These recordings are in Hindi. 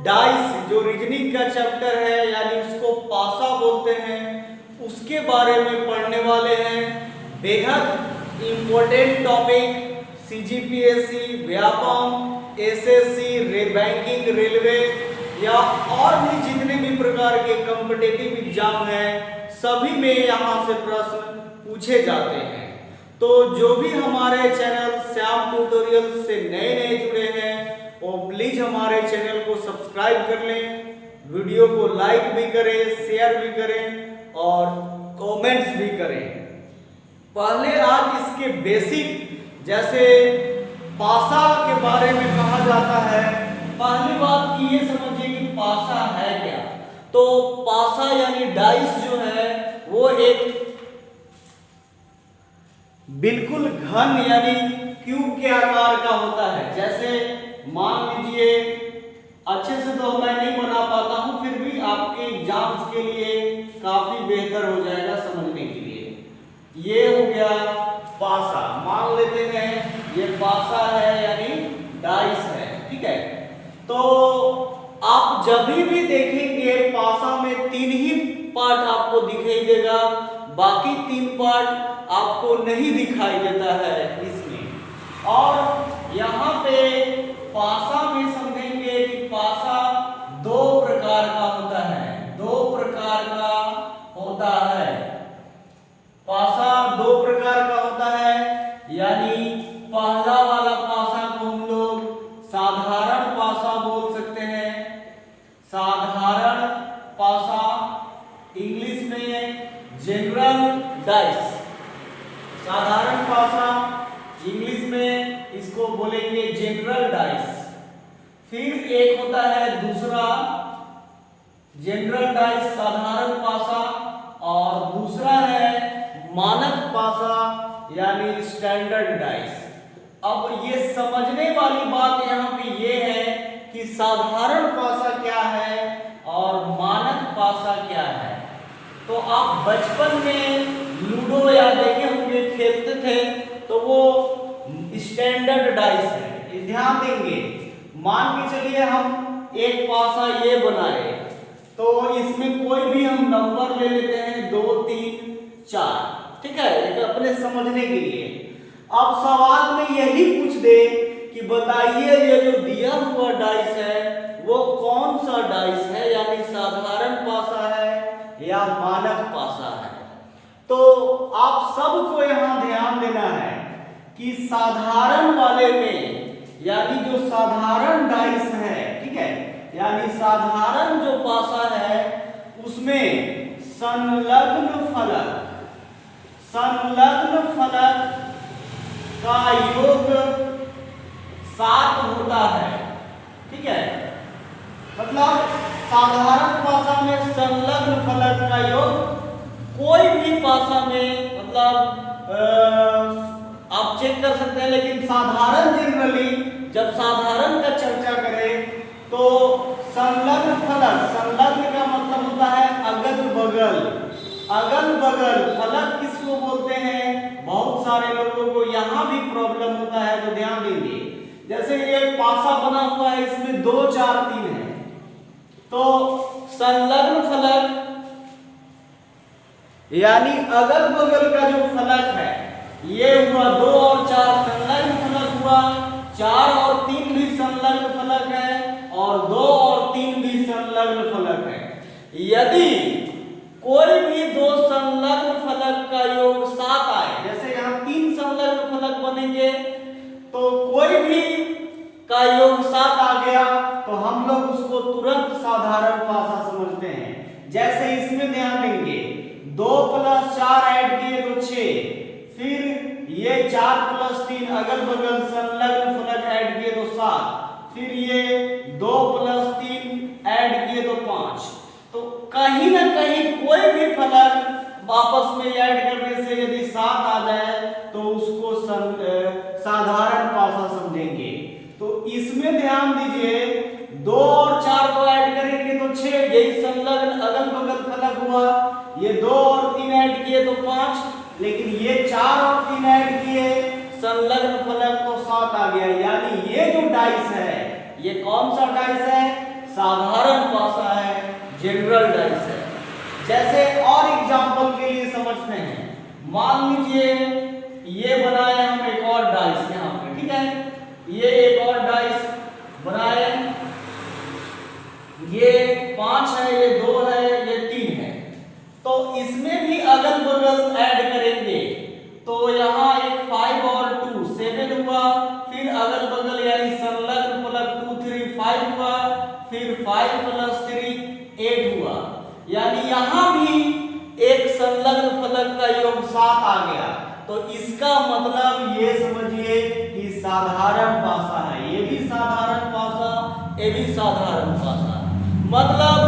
डाइस जो रीजनिंग का चैप्टर है यानी उसको पासा बोलते हैं, उसके बारे में पढ़ने वाले हैं। बेहद important topic, CGPSC, Vyapam, SSC, banking, railway या और भी जितने भी प्रकार के कॉम्पिटिटिव एग्जाम हैं सभी में यहाँ से प्रश्न पूछे जाते हैं। तो जो भी हमारे चैनल श्याम ट्यूटोरियल से नए नए जुड़े हैं वो प्लीज हमारे चैनल को सब्सक्राइब कर लें, वीडियो को लाइक भी करें, शेयर भी करें और कमेंट्स भी करें। पहले आज इसके बेसिक जैसे पासा के बारे में कहा जाता है। पहली बात की ये समझिए कि पासा है क्या। तो पासा यानी डाइस जो है वो एक बिल्कुल घन यानी क्यूब के आकार का होता है। जैसे मान लीजिए, अच्छे से तो मैं नहीं बना पाता हूं, फिर भी आपके एग्जाम्स के लिए काफी बेहतर हो जाएगा समझने के लिए। ये हो गया पासा, मान लेते हैं ये पासा है यानी डाइस है, ठीक है। तो आप जब भी देखेंगे पासा में 3 ही पार्ट आपको दिखाई देगा, बाकी 3 पार्ट आपको नहीं दिखाई देता है इसमें। और यहाँ पे पासा में समझेंगे कि पासा 2 प्रकार का होता है, 2 प्रकार का होता है। पासा 2 प्रकार का होता है, यानी पहला वाला पासा को हम लोग साधारण पासा बोल सकते हैं। साधारण पासा, इंग्लिश में जनरल डाइस। साधारण पासा इंग्लिश में इसको बोलेंगे जनरल डाइस। फिर एक होता है दूसरा जनरल डाइस साधारण पासा, और दूसरा है मानक पासा यानी स्टैंडर्ड डाइस। अब ये समझने वाली बात यहाँ पे ये है कि साधारण पासा क्या है और मानक पासा क्या है। तो आप बचपन में लूडो या देखे होंगे, खेलते थे, तो वो स्टैंडर्ड डाइस है। ध्यान देंगे, मान के चलिए हम एक पासा ये बनाए, तो इसमें कोई भी हम नंबर ले लेते हैं 2, 3, 4, ठीक है, एक अपने समझने के लिए। अब सवाल में यही पूछ दे कि बताइए ये जो दिया हुआ डाइस है वो कौन सा डाइस है, यानी साधारण पासा है या मानक पासा है। तो आप सबको यहाँ ध्यान देना है कि साधारण वाले में यानी जो साधारण डाइस है, ठीक है, यानी साधारण जो पासा है उसमें संलग्न फलक का योग 7 होता है, ठीक है। मतलब साधारण पासा में संलग्न फलक का योग कोई भी पासा में, मतलब आप चेक कर सकते हैं, लेकिन साधारण जनरली जब साधारण का चर्चा करें तो संलग्न फलक, संलग्न का मतलब होता है अगल बगल। अगल बगल फलक किसको बोलते हैं, बहुत सारे लोगों को यहाँ भी प्रॉब्लम होता है, तो ध्यान देंगे। जैसे ये पासा बना हुआ है, इसमें 2, 4, 3 है, तो संलग्न फलक यानी अगल बगल का जो फलक है ये हुआ 2 और 4 संलग्न फलक हुआ, 4 और 3 भी संलग्न फलक है, और 2 और 3 भी संलग्न फलक है। यदि कोई भी 2 संलग्न फलक का योग 7 आए, जैसे यहाँ 3 संलग्न फलक बनेंगे, तो कोई भी का योग 7 आ गया तो हम लोग उसको तुरंत साधारण पासा समझते हैं। जैसे इसमें ध्यान देंगे, 2 + 4 ऐड किए तो 6, फिर ये 4 + 3 अगल बगल संलग्न फलक ऐड किए तो 7, फिर ये 2 + 3 ऐड किए तो 5। तो कहीं ना कहीं कोई भी फलक आपस में ऐड करने से यदि 7 आ जाए तो उसको साधारण पासा समझेंगे। तो इसमें ध्यान दीजिए, 2 और 4 को ऐड करेंगे तो 6, यही संलग्न अगल बगल फलक हुआ। ये 2 और 3 ऐड किए तो 5, लेकिन ये 4 और 3 ऐड किए संलग्न फलक तो 7 आ गया। यानी ये जो डाइस है ये कौन सा डाइस है, साधारण पासा है, जनरल डाइस है। जैसे और एग्जांपल के लिए समझते हैं, मान लीजिए ये बनाए हम एक और डाइस यहाँ पे, ठीक है, ये एक और डाइस बनाए, ये 5 है, ये 2 है, ये 3 है, तो इसमें भी अगल बगल ऐड करेंगे तो यहाँ एक 5 और 2 7 हुआ, फिर अगल बगल यानी संलग्न फलक 2 3 5 हुआ, फिर 5 + 3 8 हुआ, यानी यहाँ भी एक संलग्न फलक का योग 7 आ गया। तो इसका मतलब ये समझिए कि साधारण पासा है, ये भी साधारण पासा, ये भी साधारण पासा, मतलब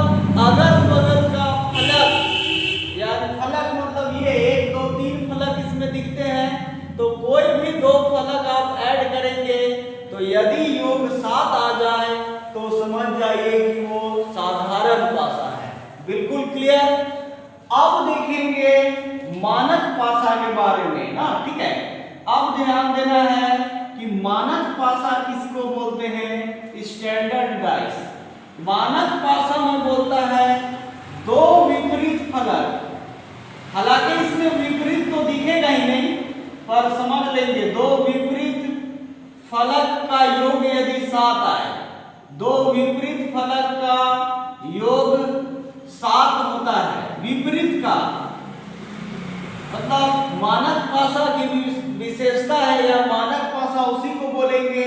अगल बगल का फलक, यानी फलक मतलब ये 1 2 3 फलक इसमें दिखते हैं, तो कोई भी 2 फलक आप ऐड करेंगे तो यदि योग 7 आ जाए तो समझ जाइए कि वो साधारण पासा है। बिल्कुल क्लियर। अब देखेंगे मानक पासा के बारे में ना, ठीक है। अब ध्यान देना है कि मानक पासा किसको बोलते हैं, स्टैंडर्ड डाइस। मानक पासा में बोलता है 2 विपरीत फलक, हालांकि इसमें विपरीत तो दिखेगा ही नहीं, पर समझ लेंगे 2 विपरीत फलक का योग यदि 7 आए, 2 विपरीत फलक का योग 7 होता है, विपरीत का मतलब मानक पासा की विशेषता है, या मानक पासा उसी को बोलेंगे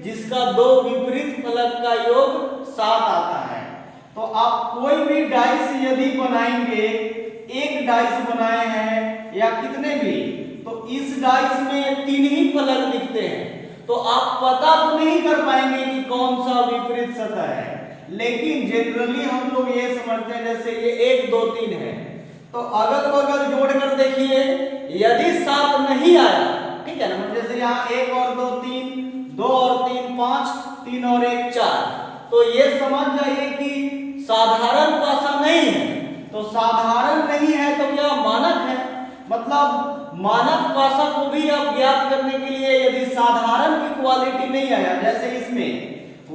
जिसका 2 विपरीत फलक का योग 7 आता है। तो आप कोई भी डाइस यदि बनाएंगे, एक डाइस बनाए हैं या कितने भी, तो इस डाइस में 3 ही फलक दिखते हैं, तो आप पता तो नहीं कर पाएंगे कि कौन सा विपरीत सतह है, लेकिन जनरली हम लोग ये समझते हैं जैसे ये 1 2 3 है, तो अगल बगल जोड़कर देखिए यदि 7 नहीं आया, ठीक है ना, जैसे यहाँ 1 और 2 3, 2 और 3 5, 3 और 1 4, तो ये समझ जाइए कि साधारण पासा नहीं है। तो साधारण नहीं है तो क्या मानक है, मतलब मानक पासा को भी आप ज्ञात करने के लिए यदि साधारण की क्वालिटी नहीं आया, जैसे इसमें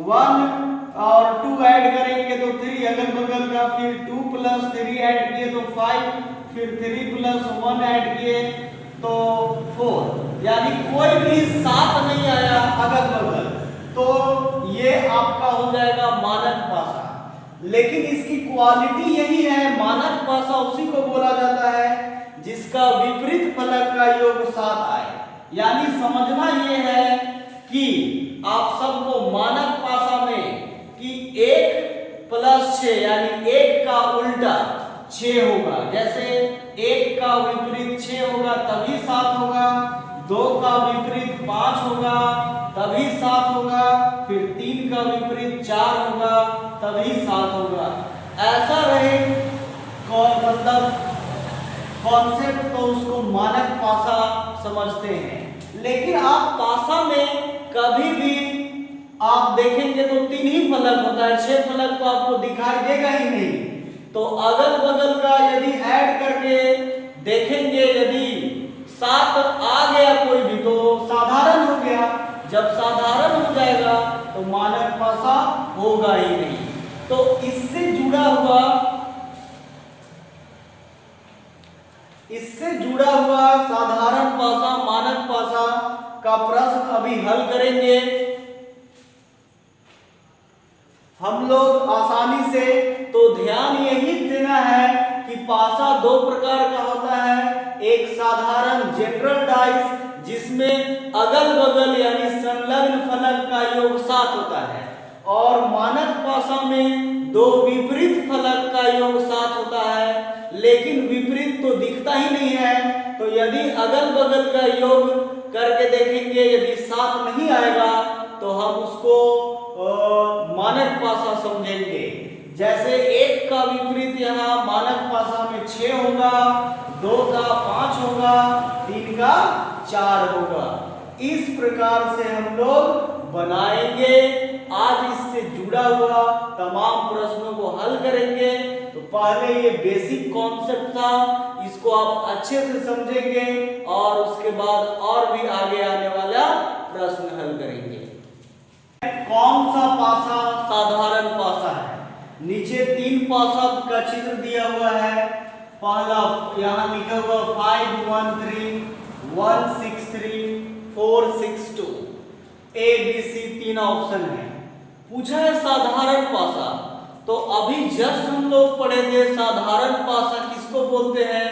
1 और 2 ऐड करेंगे तो 3 अगल बगल का, फिर 2 + 3 ऐड किए तो 5, फिर 3 + 1 ऐड किए तो 4, यानी कोई भी 7 नहीं आया अगल बगल, तो ये आपका हो जाएगा मानक पासा। लेकिन इसकी क्वालिटी यही है, मानक पासा उसी को बोला जाता है जिसका विपरीत फलक का योग 7 आए। यानी समझना ये है कि आप सबको मानक पासा में कि 1 + 6 यानी 1 का उल्टा 6 होगा, जैसे 1 का विपरीत 6 होगा तभी 7 होगा, 2 का विपरीत 5 होगा तभी 7 होगा, फिर 3 का विपरीत 4 होगा तभी 7 होगा। ऐसा रहे मतलब कॉन्सेप्ट, तो उसको मानक पासा समझते हैं। लेकिन आप पासा में कभी भी आप देखेंगे तो 3 ही फलक होता है, 6 फलक तो आपको दिखाई देगा ही नहीं। तो अगल बगल का यदि ऐड करके देखेंगे, यदि 7 आ गया कोई भी तो साधारण हो गया, जब साधारण हो जाएगा तो मानक पासा होगा ही नहीं। तो इससे जुड़ा हुआ साधारण पासा मानक पासा का प्रश्न अभी हल करेंगे हम लोग आसानी से। तो ध्यान यही देना है कि पासा 2 प्रकार का होता है, एक साधारण जनरल डाइस जिसमें अगल बगल यानी संलग्न फलक का योग 7 होता है, और मानक पासा में 2 विपरीत फलक का योग 7 होता है, लेकिन विपरीत तो दिखता ही नहीं है। तो यदि अगल बगल का योग करके देखेंगे, यदि 7 नहीं आएगा तो हम उसको मानक पासा समझेंगे। जैसे 1 का विपरीत यहाँ मानक पासा में 6 होगा, 2 का 5 होगा, 3 का 4 होगा। इस प्रकार से हम लोग बनाएंगे। आज इससे जुड़ा हुआ तमाम प्रश्नों को हल करेंगे। तो पहले ये बेसिक कॉन्सेप्ट था, इसको आप अच्छे से समझेंगे और उसके बाद और भी आगे आने वाला प्रश्न हल करेंगे। कौन सा पासा साधारण पासा है। नीचे 3 पासा का चित्र दिया हुआ है। पहला यहाँ लिखा हुआ 513 163 462 ए बी सी 3 ऑप्शन है। पूछा है साधारण पासा, तो अभी जस्ट हम लोग पढ़े थे साधारण पासा किसको बोलते हैं,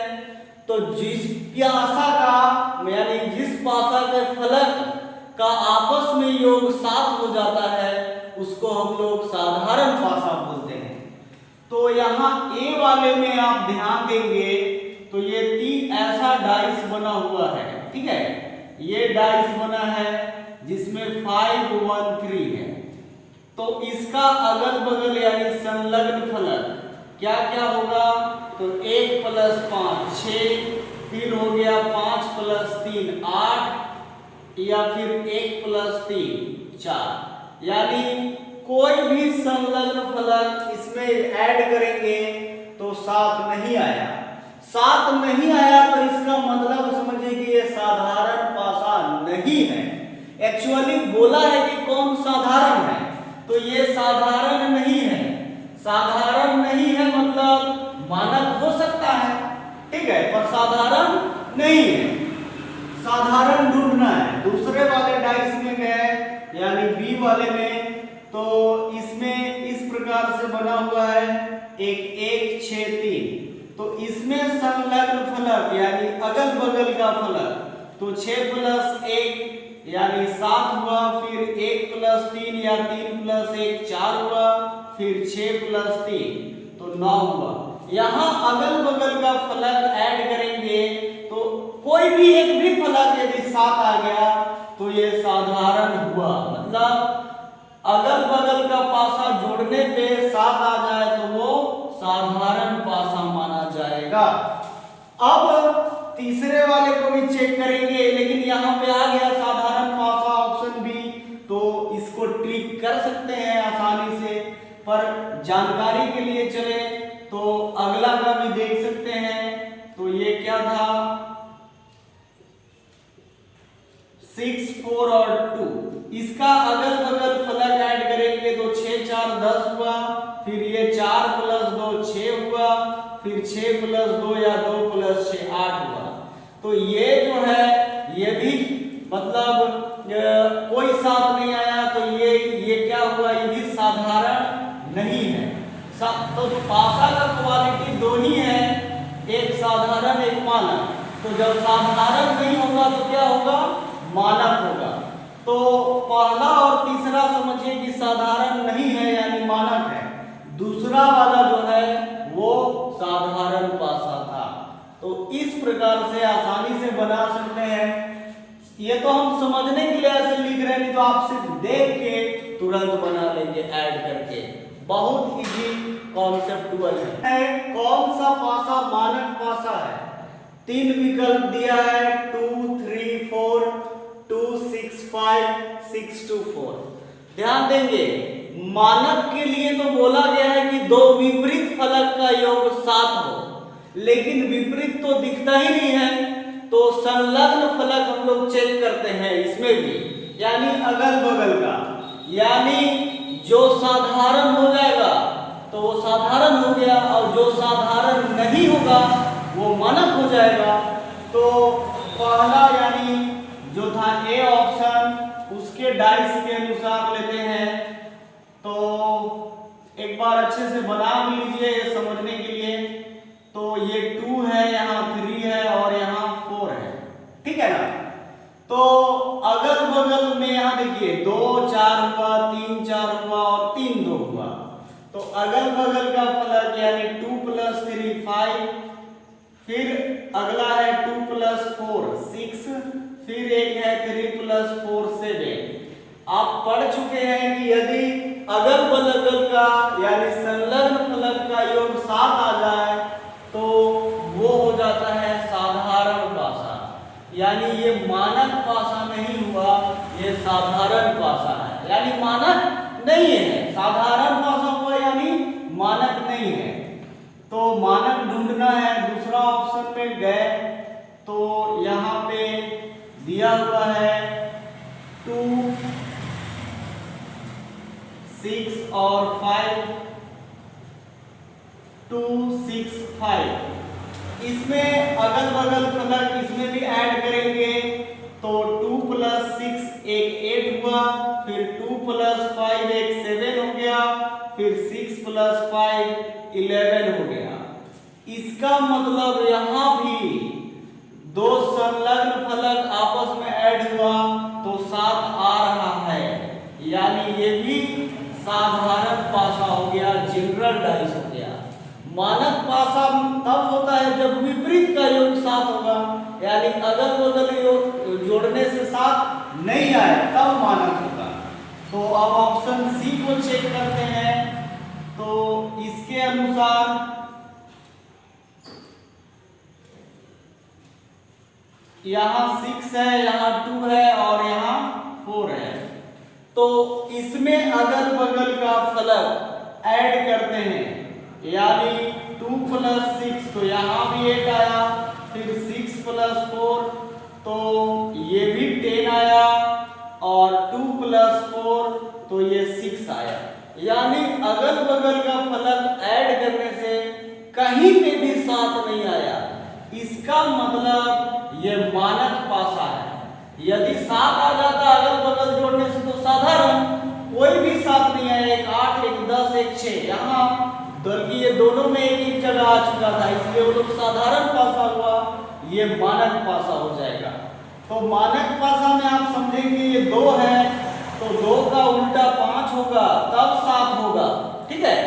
तो जिस पासा का यानी जिस पासा के फलक का आपस में योग 7 हो जाता है उसको हम लोग साधारण पासा बोलते हैं। तो यहाँ ए वाले में आप ध्यान देंगे तो ये 3 ऐसा डाइस बना हुआ है, ठीक है। ये डाइस बना है जिसमें 513 है, तो इसका अगल बगल यानी संलग्न फलक क्या क्या होगा, तो 1 + 5 6, फिर हो गया 5 + 3 8, या फिर 1 + 3 4। यानी कोई भी संलग्न फलक इसमें ऐड करेंगे तो 7 नहीं आया। 7 नहीं आया तो इसका मतलब समझिए कि ये साधारण पासा नहीं है। एक्चुअली बोला है कि कौन साधारण है, तो ये साधारण नहीं है। साधारण नहीं है मतलब मानक हो सकता है, ठीक है, पर साधारण नहीं है। साधारण ढूंढना है। दूसरे वाले डाइस में गए यानी बी वाले में, तो इसमें इस प्रकार से बना हुआ है 1 1 6 3, तो इसमें संलग्न फलक यानी अगल बगल का फलक तो 6 + 1 यानी 7 हुआ, फिर 1 + 3 या 3 + 1 4 हुआ, फिर 6 + 3 तो 9 हुआ। यहाँ अगल बगल का फलक ऐड करेंगे तो कोई भी एक भी फलक यदि 7 आ गया तो ये साधारण हुआ। मतलब अगल बगल का पासा जोड़ने पे 7 आ जाए तो वो साधारण पासा माना जाएगा। अब तीसरे वाले को भी चेक करेंगे, लेकिन यहाँ पे आ गया साधारण पासा ऑप्शन बी, तो इसको ट्रिक कर सकते हैं आसानी से। पर जानकारी के लिए चले तो अगला का भी देख सकते हैं। तो ये क्या था 6 4 और 2, इसका अगल बगल फलक ऐड करेंगे तो 6 4 10 हुआ, फिर ये 4 + 2 6 हुआ, फिर 6 + 2 या 2 + 6 8 हुआ। तो ये जो है ये भी मतलब कोई 7 नहीं आया, तो ये क्या हुआ, ये भी साधारण नहीं है। तो पासा का क्वालिटी 2 ही है, एक साधारण एक मानक। तो जब साधारण नहीं होगा तो क्या होगा, मानक होगा। तो पहला और तीसरा समझिए कि साधारण नहीं है यानी मानक है। दूसरा वाला जो है वो साधारण पासा था। तो इस प्रकार से आसानी से बना सकते हैं। ये तो हम समझने के लिए ऐसे लिख रहे हैं, नहीं तो आप सिर्फ देख के तुरंत बना लेंगे ऐड करके। बहुत इजी कॉन्सेप्टुअल है। कौन सा पासा मानक पासा है, 3 विकल्प दिया है 2 3 4 2 6 5 6 2 4। ध्यान देंगे मानक के लिए तो बोला गया है कि 2 विपरीत फलक का योग 7 हो, लेकिन विपरीत तो दिखता ही नहीं है। तो संलग्न फलक हम लोग चेक करते हैं इसमें भी, यानी अगल बगल का, यानी जो साधारण हो जाएगा तो वो साधारण हो गया, और जो साधारण नहीं होगा वो मानक हो जाएगा। तो पहला यानी जो था ए ऑप्शन, उसके डाइस के अनुसार लेते हैं। तो एक बार अच्छे से बना भी लीजिए ये समझने के लिए। तो ये 2 है, यहाँ 3 है और यहाँ 4 है, ठीक है ना। तो अगल बगल में यहाँ देखिए 2 4 हुआ, 3 4 हुआ और 3 2 हुआ। तो अगल बगल का फलक यानी 2 + 3 5, फिर अगला है 2 + 4 6, फिर एक है 3 + 4 7। आप पढ़ चुके हैं कि यदि अगल बगल का यानी संलग्न फलक का योग 7 आ जाए तो वो हो जाता है साधारण पासा। यानी ये मानक पासा नहीं हुआ, ये साधारण पासा है, यानी मानक नहीं है। साधारण पासा हुआ यानी मानक नहीं है। तो मानक ढूंढना है। दूसरा ऑप्शन में गए तो यहाँ पे दिया हुआ है 2 इसमें अगल बगल फलक इसमें भी ऐड करेंगे तो 2 + 6 एक 8 हुआ, फिर 2 + 5 एक 7 हो गया, फिर 6 + 5 11 हो गया। इसका मतलब यहाँ भी दो संलग्न फलक आपस में ऐड हुआ तो 7 आ रहा है, यानी ये भी साधारण पासा हो गया, जनरल डाइस हो गया। मानक पासा तब होता है जब विपरीत का योग 7 होगा, यानी अगल बगल योग जोड़ने से 7 नहीं आए तब मानक होगा। तो अब ऑप्शन सी को चेक करते हैं, तो इसके अनुसार यहाँ 6 है, यहाँ 2 है और यहाँ 4 है। तो इसमें अगल बगल का फलक ऐड करते हैं, यानी 2 + 6 तो यहाँ भी 8 आया, फिर 6 + 4 तो ये भी 10 आया, और 2 + 4 तो ये 6 आया। यानी अगल बगल का फलक ऐड करने से कहीं पे भी 7 नहीं आया, इसका मतलब ये मानक पासा है। यदि 7 आ जाता अगल बगल जोड़ने से तो साधारण कोई भी 7 नहीं आया, एक 8 एक 10 एक 6, यहाँ बल्कि ये दोनों में एक जगह आ चुका था, इसलिए वो लोग साधारण पासा हुआ, ये मानक पासा हो जाएगा। तो मानक पासा में आप समझेंगे ये 2 है तो 2 का उल्टा 5 होगा तब 7 होगा, ठीक है।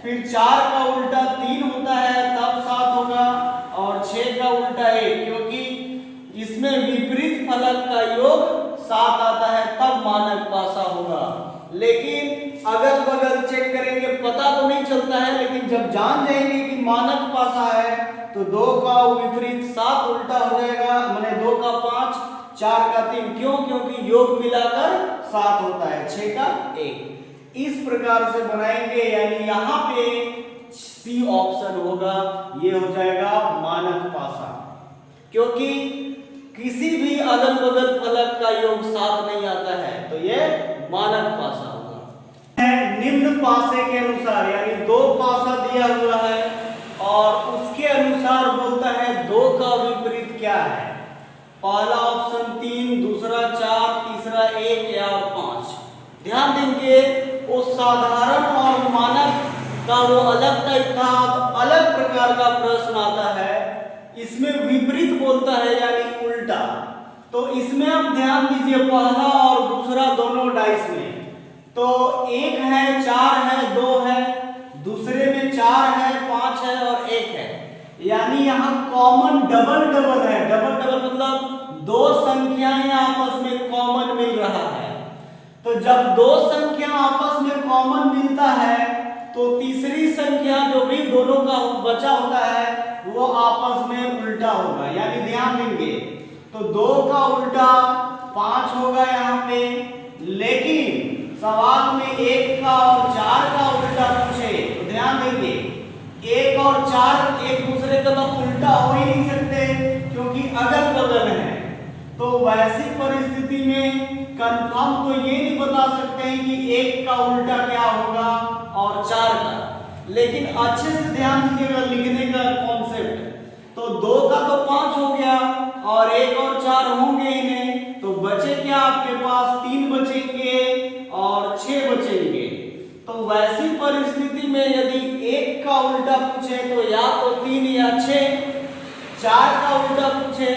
फिर 4 का उल्टा 3 होता है तब 7 होगा, और 6 का उल्टा 1, क्योंकि इसमें विपरीत फलक का योग 7 आता है तब मानक पासा होगा। लेकिन अगल बगल चेक करेंगे पता तो नहीं चलता है, लेकिन जब जान जाएंगे कि मानक पासा है तो 2 का विपरीत 7 उल्टा हो जाएगा, माने 2 का 5 4 का 3, क्यों? क्योंकि योग मिलाकर 7 होता है, 6 का 1। इस प्रकार से बनाएंगे, यानी यहाँ पे सी ऑप्शन होगा, ये हो जाएगा मानक पासा, क्योंकि किसी भी अगल बगल फलक का योग 7 नहीं आता है, तो ये मानक पासा होगा। निम्न पासे के अनुसार, यानी 2 पासा दिया हुआ है और उसके अनुसार बोलता है 2 का विपरीत क्या है। पहला ऑप्शन 3, दूसरा 4, तीसरा 1 या 5। ध्यान देंगे वो साधारण और मानक का वो अलग टाइप का अलग प्रकार का प्रश्न आता है, इसमें विपरीत बोलता है यानी उल्टा। तो इसमें आप ध्यान दीजिए, पहला और दूसरा दोनों डाइस में तो 1 है, 4 है, 2 है, दूसरे में 4 है, 5 है और 1 है, यानी यहाँ कॉमन डबल डबल है। डबल डबल मतलब 2 संख्याएं आपस में कॉमन मिल रहा है। तो जब 2 संख्या आपस में कॉमन मिलता है तो तीसरी संख्या जो भी दोनों का बचा होता है वो आपस में उल्टा होगा, यानी ध्यान देंगे तो 2 का उल्टा 5 होगा यहाँ पे, लेकिन सवाल में 1 का और 4 का उल्टा पूछे तो ध्यान देंगे 1 और 4 एक दूसरे का तो उल्टा हो ही नहीं सकते क्योंकि अगल बगल है। तो वैसी परिस्थिति में कंफर्म तो ये नहीं बता सकते हैं कि 1 का उल्टा क्या होगा और 4 का, लेकिन अच्छे से ध्यान दीजिएगा लिखने का कॉन्सेप्ट। तो 2 का तो 5 हो गया और 1 और 4 होंगे ही नहीं, तो बचे क्या आपके पास 3 बचेंगे और 6 बचेंगे। तो वैसी परिस्थिति में यदि 1 का उल्टा पूछे तो या तो 3 या 6, 4 का उल्टा पूछे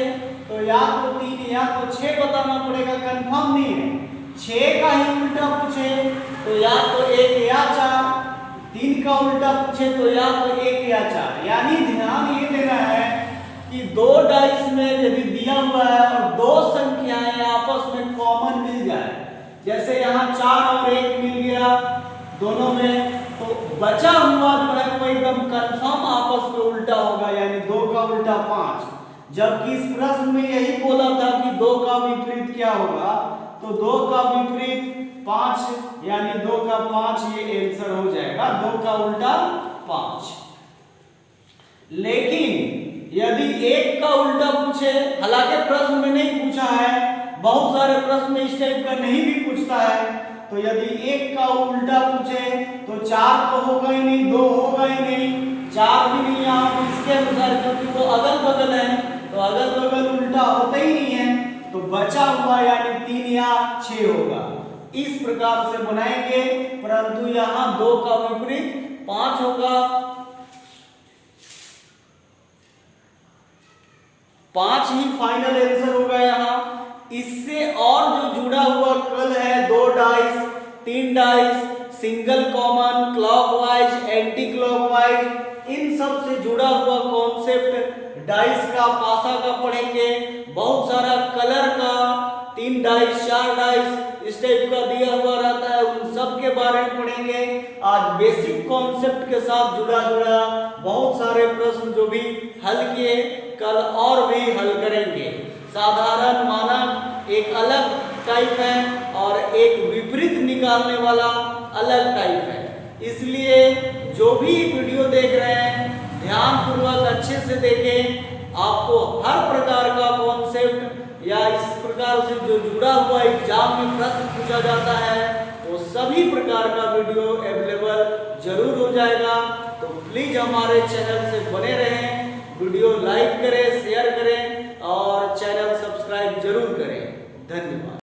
तो या तो 3 या तो 6 बताना पड़ेगा, कंफर्म नहीं है। 6 का ही उल्टा पूछे तो या तो 1 या 4, 3 का उल्टा पूछे तो या तो 1 या 4। यानी ध्यान ये देना है कि 2 डाइस में यदि दिया हुआ है और 2 संख्याएं आपस में कॉमन मिल जाए, जैसे यहाँ 4 और 1 मिल गया दोनों में, तो बचा हुआ जो है वो एकदम कंफर्म आपस में उल्टा होगा, यानी 2 का उल्टा 5। जबकि इस प्रश्न में यही बोला था कि 2 का विपरीत क्या होगा, तो 2 का विपरीत 5, यानी 2 का 5 ये आंसर हो जाएगा, 2 का उल्टा 5। लेकिन यदि 1 का उल्टा पूछे, हालांकि प्रश्न में नहीं पूछा है, बहुत सारे प्रश्न इस टाइप का नहीं भी पूछता है, तो यदि 1 का उल्टा पूछे तो 4 तो होगा ही नहीं, 2 होगा ही नहीं, 4 भी नहीं यहाँ पे इसके अनुसार, क्योंकि वो अगल बगल है तो अगल बगल उल्टा होता ही नहीं है, तो बचा हुआ यानी 3 या 6 होगा। इस प्रकार से बनाएंगे, परंतु यहाँ 2 का विपरीत 5 होगा। 5 ही फाइनल आंसर होगा यहाँ। इससे और जो जुड़ा हुआ कल है 2 dice, 3 dice, single common, clockwise, anti clockwise, इन सब से जुड़ा हुआ कॉन्सेप्ट डाइस का, पासा का पढ़ेंगे। बहुत सारा कलर का 3 डाइस, 4 डाइस इस टाइप का दिया हुआ रहता है, उन सब के बारे में पढ़ेंगे। आज बेसिक कॉन्सेप्ट के साथ जुड़ा बहुत सारे प्रश्न जो भी हल किए, कल और भी हल करेंगे। साधारण, मानक एक अलग टाइप है और एक विपरीत निकालने वाला अलग टाइप है। इसलिए जो भी वीडियो देख रहे हैं ध्यान पूर्वक अच्छे से देखें। आपको हर प्रकार का कॉन्सेप्ट या इस प्रकार से जो जुड़ा हुआ एग्जाम में प्रश्न पूछा जाता है वो सभी प्रकार का वीडियो अवेलेबल जरूर हो जाएगा। तो प्लीज हमारे चैनल से बने रहें, वीडियो लाइक करें, शेयर करें और चैनल सब्सक्राइब जरूर करें। धन्यवाद।